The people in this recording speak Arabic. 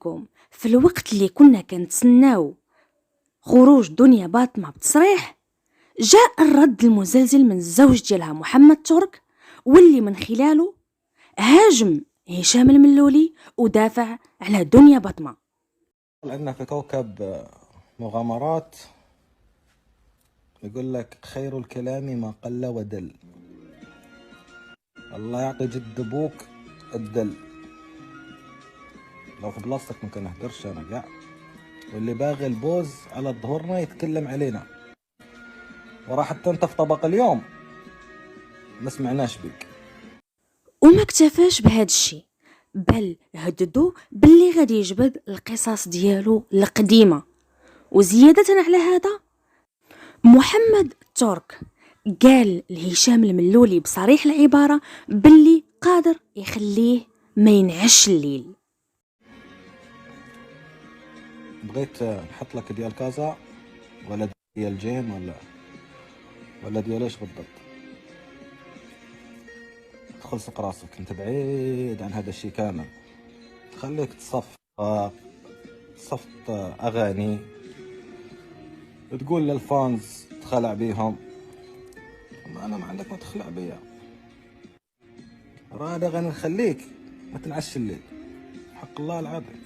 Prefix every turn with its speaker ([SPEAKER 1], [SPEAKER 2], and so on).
[SPEAKER 1] لكم في الوقت اللي كنا كنتسناو خروج دنيا باطمة بتصريح، جاء الرد المزلزل من الزوج ديالها محمد ترك، واللي من خلاله هاجم هشام الملولي ودافع على دنيا باطمة.
[SPEAKER 2] لأن في كوكب مغامرات يقول لك خير الكلام ما قل ودل. الله يعطي جد ابوك الدل. لو في بلاصتك ما كنهدرش انا كاع، واللي باغي البوز على ظهورنا يتكلم علينا، وراه حتى انت في طبق اليوم ما سمعناش بيك.
[SPEAKER 1] وما اكتفاش بهذا الشيء، بل هددو باللي غادي يجبد القصص ديالو القديمة. وزيادة على هذا، محمد ترك قال لهشام الملولي بصريح العبارة باللي قادر يخليه ما ينعش الليل.
[SPEAKER 2] بغيت نحط لك ديال كازا ولا ديال جيم ولا ديال ايش بالضبط؟ تخلصق راسك، انت بعيد عن هذا الشيء كامل. خليك تصفط اغاني تقول للفانز تخلع بيهم. انا ما عندك ما تخلع بيا، راه هذا غنخليك ما تنعش الليل، حق الله العظيم.